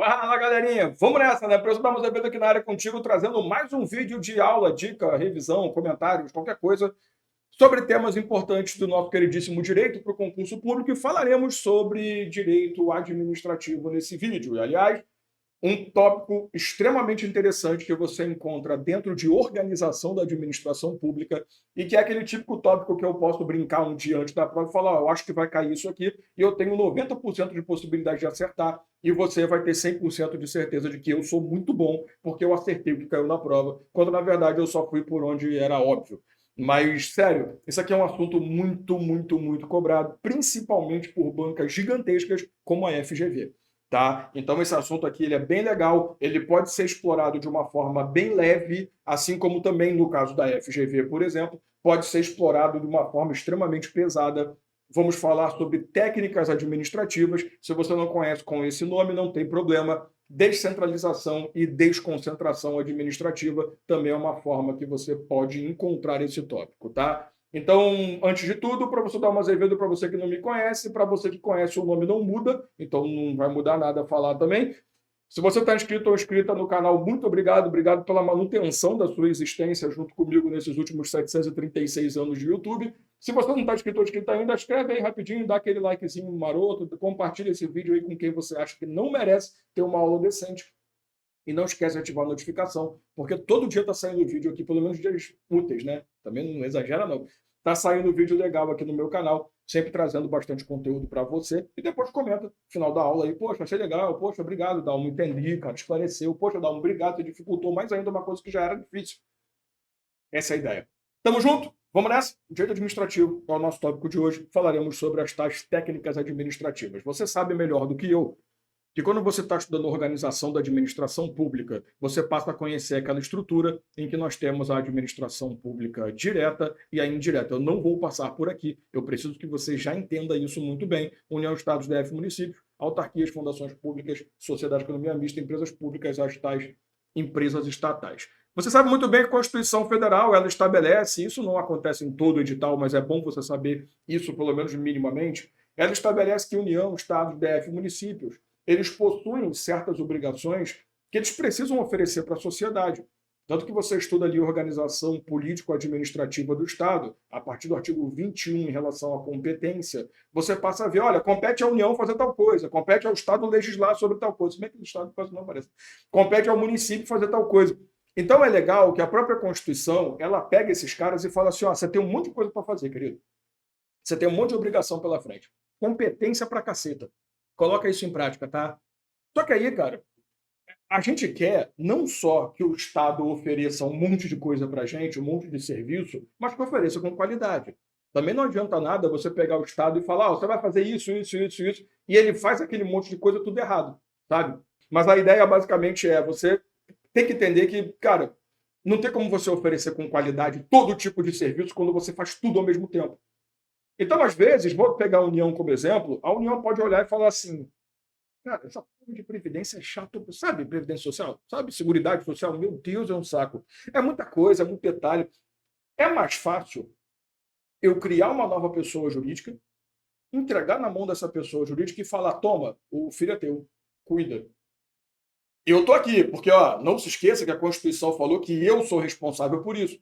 Fala, galerinha! Vamos nessa, né? Para estamos evento aqui na área contigo, trazendo mais um vídeo de aula, dica, revisão, comentários, qualquer coisa sobre temas importantes do nosso queridíssimo direito para o concurso público e falaremos sobre direito administrativo nesse vídeo. E, aliás, um tópico extremamente interessante que você encontra dentro de organização da administração pública e que é aquele típico tópico que eu posso brincar um dia antes da prova e falar, eu acho que vai cair isso aqui e eu tenho 90% de possibilidade de acertar e você vai ter 100% de certeza de que eu sou muito bom porque eu acertei o que caiu na prova, quando na verdade eu só fui por onde era óbvio. Mas, sério, isso aqui é um assunto muito cobrado, principalmente por bancas gigantescas como a FGV. Tá? Então esse assunto aqui ele é bem legal, ele pode ser explorado de uma forma bem leve, assim como também no caso da FGV, por exemplo, pode ser explorado de uma forma extremamente pesada. Vamos falar sobre técnicas administrativas. Se você não conhece com esse nome, não tem problema. Descentralização e desconcentração administrativa também é uma forma que você pode encontrar esse tópico, tá? Então, antes de tudo, para você dar uma azevedo para você que não me conhece, para você que conhece, o nome não muda, então não vai mudar nada a falar também. Se você está inscrito ou inscrita no canal, muito obrigado, obrigado pela manutenção da sua existência junto comigo nesses últimos 736 anos de YouTube. Se você não está inscrito ou inscrita ainda, escreve aí rapidinho, dá aquele likezinho maroto, compartilha esse vídeo aí com quem você acha que não merece ter uma aula decente. E não esquece de ativar a notificação, porque todo dia está saindo vídeo aqui, pelo menos dias úteis, né? Também não exagera, não. Está saindo vídeo legal aqui no meu canal, sempre trazendo bastante conteúdo para você. E depois comenta no final da aula aí, poxa, achei legal, poxa, obrigado, Dalmo, entendi, cara, esclareceu. Poxa, Dalmo, obrigado, você dificultou mais ainda uma coisa que já era difícil. Essa é a ideia. Tamo junto? Vamos nessa? Direito administrativo é o nosso tópico de hoje. Falaremos sobre as tais técnicas administrativas. Você sabe melhor do que eu que quando você está estudando organização da administração pública, você passa a conhecer aquela estrutura em que nós temos a administração pública direta e a indireta. Eu não vou passar por aqui, eu preciso que você já entenda isso muito bem. União, Estados, DF, municípios, autarquias, fundações públicas, sociedade de economia mista, empresas públicas, as tais empresas estatais. Você sabe muito bem que a Constituição Federal ela estabelece, isso não acontece em todo edital, mas é bom você saber isso pelo menos minimamente, ela estabelece que União, Estados, DF, municípios, eles possuem certas obrigações que eles precisam oferecer para a sociedade. Tanto que você estuda ali a organização político-administrativa do Estado, a partir do artigo 21 em relação à competência, você passa a ver, olha, compete à União fazer tal coisa, compete ao Estado legislar sobre tal coisa, se bem que o Estado quase não aparece, compete ao município fazer tal coisa. Então é legal que a própria Constituição, ela pega esses caras e fala assim, ó, você tem um monte de coisa para fazer, querido. Você tem um monte de obrigação pela frente. Competência pra caceta. Coloca isso em prática, tá? Só que aí, cara, a gente quer não só que o Estado ofereça um monte de coisa pra gente, um monte de serviço, mas que ofereça com qualidade. Também não adianta nada você pegar o Estado e falar, você vai fazer isso, e ele faz aquele monte de coisa tudo errado, sabe? Mas a ideia basicamente é você ter que entender que, cara, não tem como você oferecer com qualidade todo tipo de serviço quando você faz tudo ao mesmo tempo. Então, às vezes, vou pegar a União como exemplo, a União pode olhar e falar assim, cara, essa porra de previdência é chato, sabe previdência social? Sabe seguridade social? Meu Deus, é um saco. É muita coisa, é muito detalhe. É mais fácil eu criar uma nova pessoa jurídica, entregar na mão dessa pessoa jurídica e falar, toma, o filho é teu, cuida. Eu tô aqui, porque ó, não se esqueça que a Constituição falou que eu sou responsável por isso.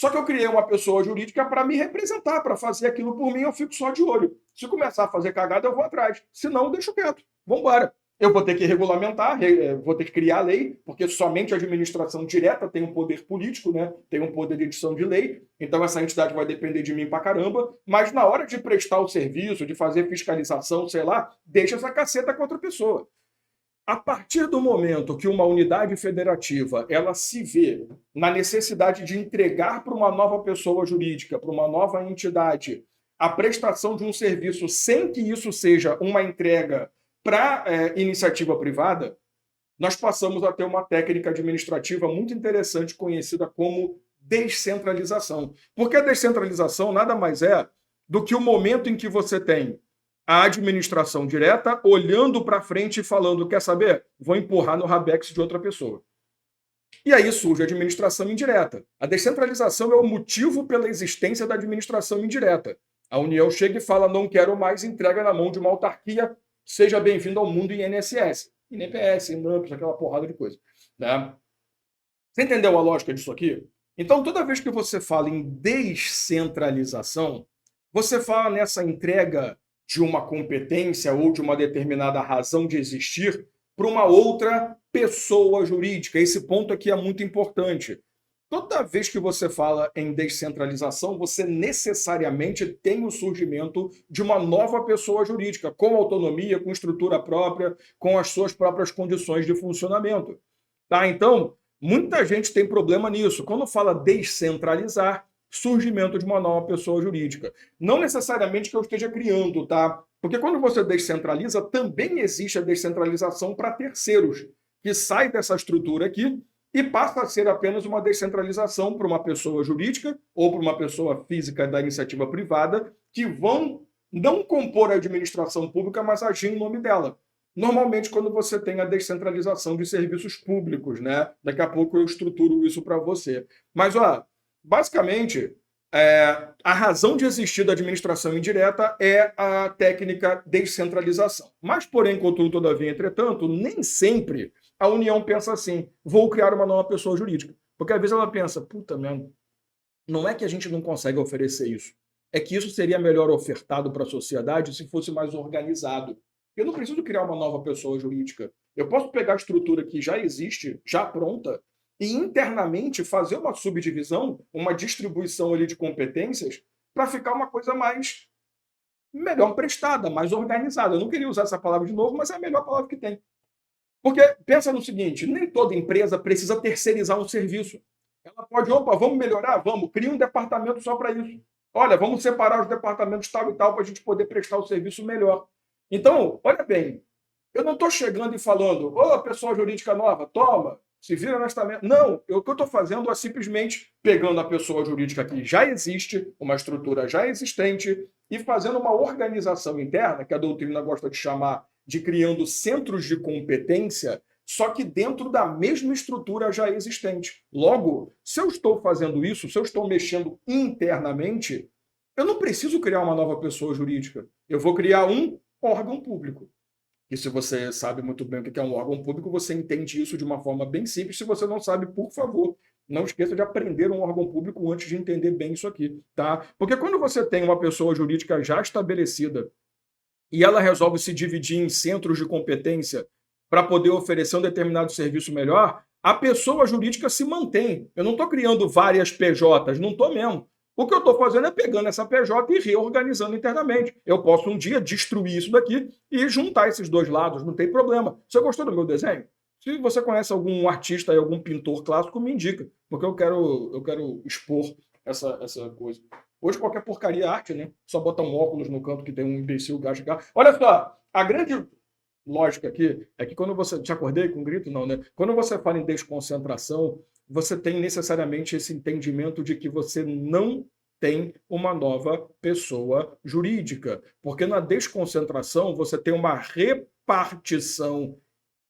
Só que eu criei uma pessoa jurídica para me representar, para fazer aquilo por mim, eu fico só de olho. Se começar a fazer cagada, eu vou atrás. Se não, deixo quieto. Vamos embora. Eu vou ter que regulamentar, vou ter que criar lei, porque somente a administração direta tem um poder político, né? Tem um poder de edição de lei, então essa entidade vai depender de mim pra caramba, mas na hora de prestar o serviço, de fazer fiscalização, sei lá, deixa essa caceta com outra pessoa. A partir do momento que uma unidade federativa ela se vê na necessidade de entregar para uma nova pessoa jurídica, para uma nova entidade, a prestação de um serviço sem que isso seja uma entrega para iniciativa privada, nós passamos a ter uma técnica administrativa muito interessante conhecida como descentralização. Porque a descentralização nada mais é do que o momento em que você tem a administração direta olhando para frente e falando, quer saber? Vou empurrar no rabex de outra pessoa. E aí surge a administração indireta. A descentralização é o motivo pela existência da administração indireta. A União chega e fala, não quero mais, entrega na mão de uma autarquia, seja bem-vindo ao mundo INSS. INPS, INAMPS, aquela porrada de coisa. Né? Você entendeu a lógica disso aqui? Então, toda vez que você fala em descentralização, você fala nessa entrega de uma competência ou de uma determinada razão de existir para uma outra pessoa jurídica. Esse ponto aqui é muito importante. Toda vez que você fala em descentralização, você necessariamente tem o surgimento de uma nova pessoa jurídica, com autonomia, com estrutura própria, com as suas próprias condições de funcionamento. Tá? Então, muita gente tem problema nisso. Quando fala descentralizar, surgimento de uma nova pessoa jurídica. Não necessariamente que eu esteja criando, tá? Porque quando você descentraliza, também existe a descentralização para terceiros, que sai dessa estrutura aqui e passa a ser apenas uma descentralização para uma pessoa jurídica ou para uma pessoa física da iniciativa privada que vão não compor a administração pública, mas agir em nome dela. Normalmente, quando você tem a descentralização de serviços públicos, né? Daqui a pouco eu estruturo isso para você. Mas, ó, basicamente, a razão de existir da administração indireta é a técnica descentralização. Mas, porém, contudo, todavia, entretanto, nem sempre a União pensa assim, vou criar uma nova pessoa jurídica. Porque às vezes ela pensa, puta merda, não é que a gente não consegue oferecer isso, é que isso seria melhor ofertado para a sociedade se fosse mais organizado. Eu não preciso criar uma nova pessoa jurídica. Eu posso pegar a estrutura que já existe, já pronta, e internamente fazer uma subdivisão, uma distribuição ali de competências para ficar uma coisa mais melhor prestada, mais organizada. Eu não queria usar essa palavra de novo, mas é a melhor palavra que tem. Porque pensa no seguinte, nem toda empresa precisa terceirizar um serviço. Ela pode, opa, vamos melhorar? Vamos, cria um departamento só para isso. Olha, vamos separar os departamentos tal e tal para a gente poder prestar o serviço melhor. Então, olha bem, eu não estou chegando e falando, ô, pessoa jurídica nova, toma, se vira nesta merda. Não, o que eu estou fazendo é simplesmente pegando a pessoa jurídica que já existe, uma estrutura já existente, e fazendo uma organização interna, que a doutrina gosta de chamar de criando centros de competência, só que dentro da mesma estrutura já existente. Logo, se eu estou fazendo isso, se eu estou mexendo internamente, eu não preciso criar uma nova pessoa jurídica. Eu vou criar um órgão público. E se você sabe muito bem o que é um órgão público, você entende isso de uma forma bem simples. Se você não sabe, por favor, não esqueça de aprender um órgão público antes de entender bem isso aqui, tá? Porque quando você tem uma pessoa jurídica já estabelecida e ela resolve se dividir em centros de competência para poder oferecer um determinado serviço melhor, a pessoa jurídica se mantém. Eu não estou criando várias PJs, não estou mesmo. O que eu estou fazendo é pegando essa PJ e reorganizando internamente. Eu posso um dia destruir isso daqui e juntar esses dois lados, não tem problema. Você gostou do meu desenho? Se você conhece algum artista e algum pintor clássico, me indica, porque eu quero expor essa coisa. Hoje qualquer porcaria é arte, né? Só botar um óculos no canto que tem um imbecil gasta cá. Olha só, a grande lógica aqui é que quando você... Te acordei com um grito? Não, né? Quando você fala em desconcentração, você tem necessariamente esse entendimento de que você não tem uma nova pessoa jurídica. Porque na desconcentração você tem uma repartição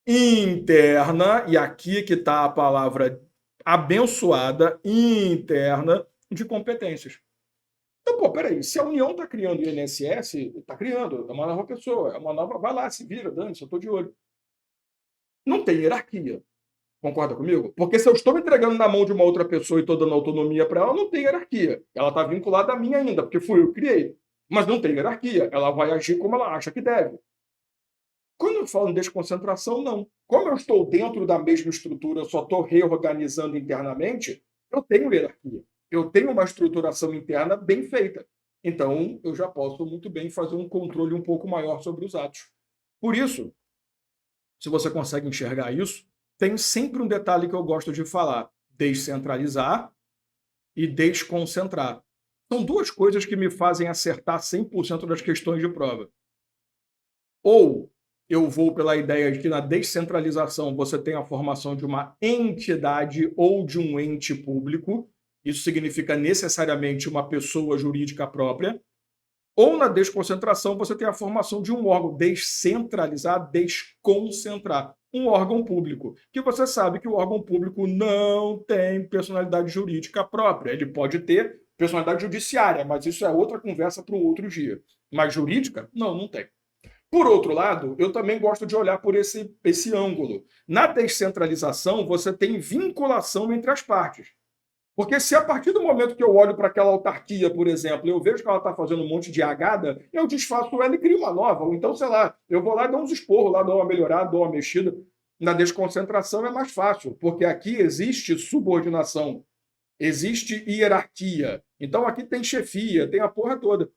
interna, e aqui que está a palavra abençoada, interna, de competências. Então, pô, peraí, se a União está criando o INSS, está criando, é uma nova pessoa, é uma nova, vai lá, se vira, dane-se, eu estou de olho. Não tem hierarquia. Concorda comigo? Porque se eu estou me entregando na mão de uma outra pessoa e estou dando autonomia para ela, não tem hierarquia. Ela está vinculada a mim ainda, porque fui eu que criei. Mas não tem hierarquia. Ela vai agir como ela acha que deve. Quando eu falo em desconcentração, não. Como eu estou dentro da mesma estrutura, eu só estou reorganizando internamente, eu tenho hierarquia. Eu tenho uma estruturação interna bem feita. Então, eu já posso muito bem fazer um controle um pouco maior sobre os atos. Por isso, se você consegue enxergar isso, tem sempre um detalhe que eu gosto de falar: descentralizar e desconcentrar. São duas coisas que me fazem acertar 100% das questões de prova. Ou eu vou pela ideia de que na descentralização você tem a formação de uma entidade ou de um ente público, isso significa necessariamente uma pessoa jurídica própria, ou na desconcentração você tem a formação de um órgão, descentralizar, desconcentrar, um órgão público, que você sabe que o órgão público não tem personalidade jurídica própria, ele pode ter personalidade judiciária, mas isso é outra conversa para um outro dia. Mas jurídica? Não, não tem. Por outro lado, eu também gosto de olhar por esse ângulo. Na descentralização, você tem vinculação entre as partes. Porque se a partir do momento que eu olho para aquela autarquia, por exemplo, eu vejo que ela está fazendo um monte de agada, eu desfaço ela e crio uma nova. Ou então, sei lá, eu vou lá e dou uns esporros, lá dou uma melhorada, dou uma mexida. Na desconcentração é mais fácil, porque aqui existe subordinação, existe hierarquia. Então aqui tem chefia, tem a porra toda.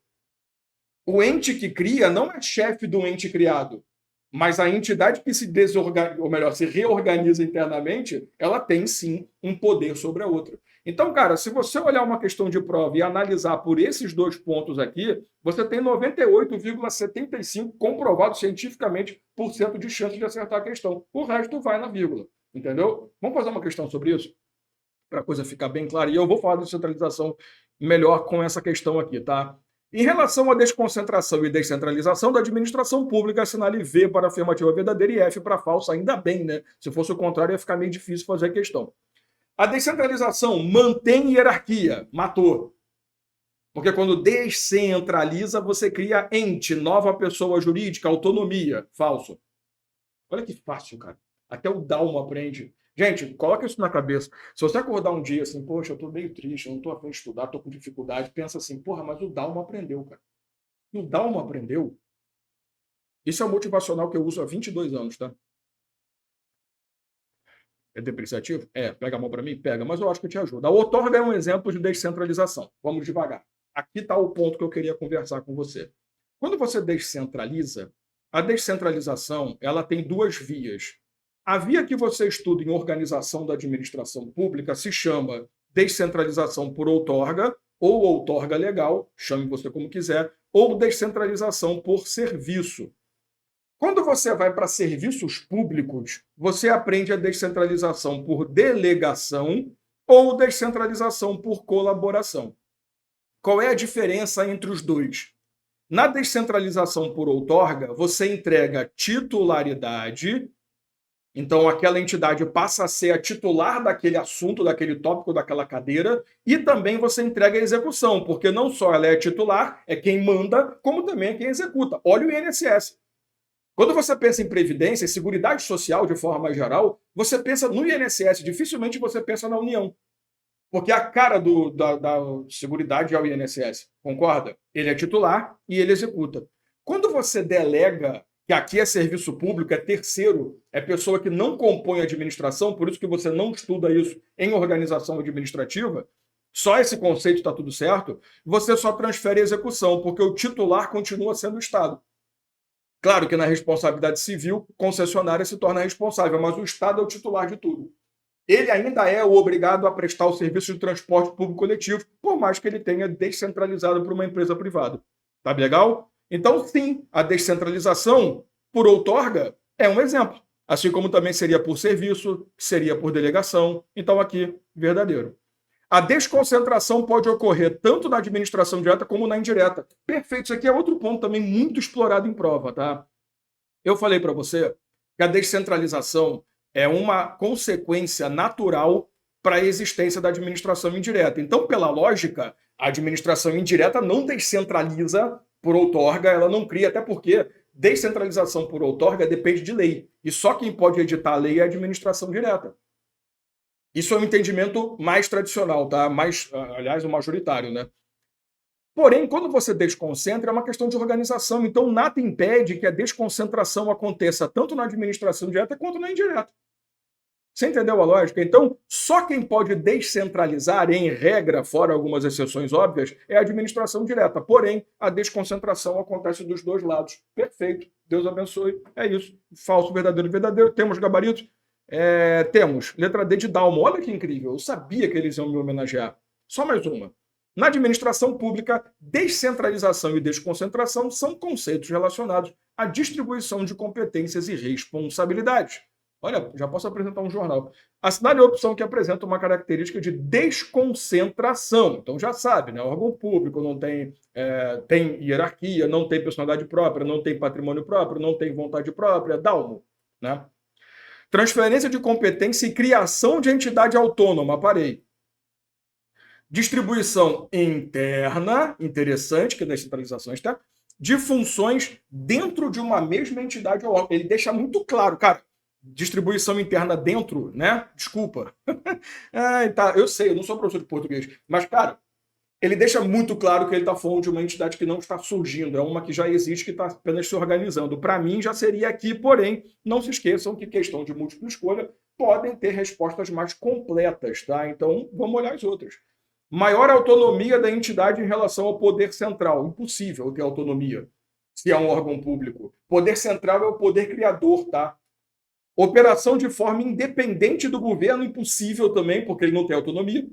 O ente que cria não é chefe do ente criado, mas a entidade que se desorganiza, ou melhor, se reorganiza internamente, ela tem sim um poder sobre a outra. Então, cara, se você olhar uma questão de prova e analisar por esses dois pontos aqui, você tem 98,75 comprovado cientificamente por cento de chance de acertar a questão. O resto vai na vírgula, entendeu? Vamos fazer uma questão sobre isso? Para a coisa ficar bem clara. E eu vou falar de descentralização melhor com essa questão aqui, tá? Em relação à desconcentração e descentralização da administração pública, assinale V para afirmativa verdadeira e F para falsa, ainda bem, né? Se fosse o contrário, ia ficar meio difícil fazer a questão. A descentralização mantém hierarquia, matou. Porque quando descentraliza, você cria ente, nova pessoa jurídica, autonomia, falso. Olha que fácil, cara. Até o Dalmo aprende. Gente, coloca isso na cabeça. Se você acordar um dia assim, poxa, eu tô meio triste, eu não tô a fim de estudar, tô com dificuldade, pensa assim, porra, mas o Dalmo aprendeu, cara. E o Dalmo aprendeu. Isso é o motivacional que eu uso há 22 anos, tá? É depreciativo? É. Pega a mão para mim? Pega, mas eu acho que te ajuda. A outorga é um exemplo de descentralização. Vamos devagar. Aqui está o ponto que eu queria conversar com você. Quando você descentraliza, a descentralização ela tem duas vias. A via que você estuda em organização da administração pública se chama descentralização por outorga, ou outorga legal, chame você como quiser, ou descentralização por serviço. Quando você vai para serviços públicos, você aprende a descentralização por delegação ou descentralização por colaboração. Qual é a diferença entre os dois? Na descentralização por outorga, você entrega titularidade, então aquela entidade passa a ser a titular daquele assunto, daquele tópico, daquela cadeira, e também você entrega a execução, porque não só ela é titular, é quem manda, como também é quem executa. Olha o INSS. Quando você pensa em previdência e seguridade social de forma mais geral, você pensa no INSS, dificilmente você pensa na União. Porque a cara da seguridade é o INSS, concorda? Ele é titular e ele executa. Quando você delega, que aqui é serviço público, é terceiro, é pessoa que não compõe a administração, por isso que você não estuda isso em organização administrativa, só esse conceito está tudo certo, você só transfere a execução, porque o titular continua sendo o Estado. Claro que na responsabilidade civil, concessionária se torna responsável, mas o Estado é o titular de tudo. Ele ainda é o obrigado a prestar o serviço de transporte público coletivo, por mais que ele tenha descentralizado para uma empresa privada. Tá legal? Então, sim, a descentralização por outorga é um exemplo. Assim como também seria por serviço, seria por delegação. Então, aqui, verdadeiro. A desconcentração pode ocorrer tanto na administração direta como na indireta. Perfeito, isso aqui é outro ponto também muito explorado em prova, tá? Eu falei para você que a descentralização é uma consequência natural para a existência da administração indireta. Então, pela lógica, a administração indireta não descentraliza por outorga, ela não cria, até porque descentralização por outorga depende de lei. E só quem pode editar a lei é a administração direta. Isso é um entendimento mais tradicional, tá? Aliás, o majoritário, né? Porém, quando você desconcentra, é uma questão de organização. Então, nada impede que a desconcentração aconteça tanto na administração direta quanto na indireta. Você entendeu a lógica? Então, só quem pode descentralizar, em regra, fora algumas exceções óbvias, é a administração direta. Porém, a desconcentração acontece dos dois lados. Perfeito. Deus abençoe. É isso. Falso, verdadeiro, verdadeiro. Temos gabaritos? Temos. Letra D de Dalmo. Olha que incrível. Eu sabia que eles iam me homenagear. Só mais uma. Na administração pública, descentralização e desconcentração são conceitos relacionados à distribuição de competências e responsabilidades. Olha, já posso apresentar um jornal. Assinale a opção que apresenta uma característica de desconcentração. Então já sabe, né? O órgão público não tem hierarquia, não tem personalidade própria, não tem patrimônio próprio, não tem vontade própria. Dalmo, né? Transferência de competência e criação de entidade autônoma. Parei. Distribuição interna, interessante, que é descentralização externa. de funções dentro de uma mesma entidade ou órgão. Ele deixa muito claro, cara, distribuição interna dentro, né? Desculpa. Tá, eu sei, eu não sou professor de português, mas, cara, ele deixa muito claro que ele está falando de uma entidade que não está surgindo, é uma que já existe, que está apenas se organizando. Para mim, já seria aqui, porém, não se esqueçam que questão de múltipla escolha podem ter respostas mais completas, tá? Então, vamos olhar as outras. Maior autonomia da entidade em relação ao poder central. Impossível ter autonomia se é um órgão público. Poder central é o poder criador, tá? Operação de forma independente do governo, impossível também, porque ele não tem autonomia.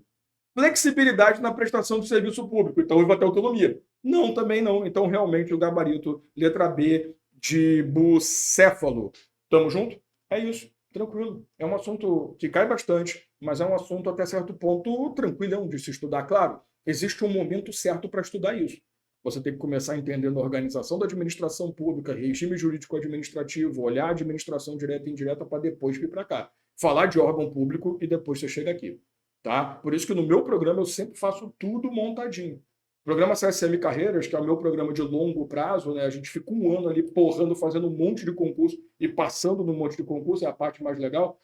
Flexibilidade na prestação do serviço público, então ele vai ter autonomia. Não, também não. Então, realmente, o gabarito, letra B, de bucéfalo. Tamo junto? É isso, tranquilo. É um assunto que cai bastante, mas é um assunto até certo ponto tranquilão de se estudar. Claro, existe um momento certo para estudar isso. Você tem que começar entendendo a organização da administração pública, regime jurídico-administrativo, olhar a administração direta e indireta para depois vir para cá. Falar de órgão público e depois você chega aqui. Tá? Por isso que no meu programa eu sempre faço tudo montadinho. O programa CSM Carreiras, que é o meu programa de longo prazo, né? A gente fica um ano ali porrando, fazendo um monte de concurso e passando num monte de concurso, é a parte mais legal.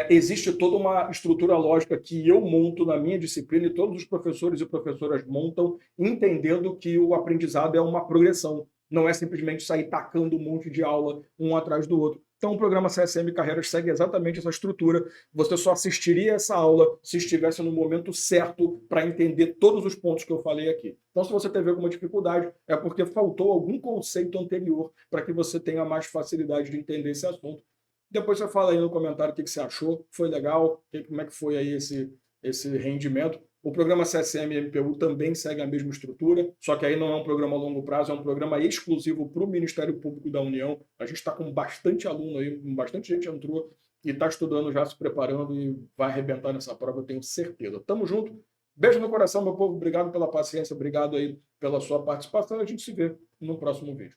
Existe toda uma estrutura lógica que eu monto na minha disciplina e todos os professores e professoras montam, entendendo que o aprendizado é uma progressão, não é simplesmente sair tacando um monte de aula um atrás do outro. Então, o programa CSM Carreiras segue exatamente essa estrutura. Você só assistiria essa aula se estivesse no momento certo para entender todos os pontos que eu falei aqui. Então, se você teve alguma dificuldade, é porque faltou algum conceito anterior para que você tenha mais facilidade de entender esse assunto. Depois você fala aí no comentário o que você achou, foi legal, como é que foi aí esse rendimento. O programa CSM MPU também segue a mesma estrutura, só que aí não é um programa a longo prazo, é um programa exclusivo para o Ministério Público da União. A gente está com bastante aluno aí, bastante gente entrou e está estudando já, se preparando e vai arrebentar nessa prova, eu tenho certeza. Tamo junto. Beijo no coração, meu povo. Obrigado pela paciência, obrigado aí pela sua participação. A gente se vê no próximo vídeo.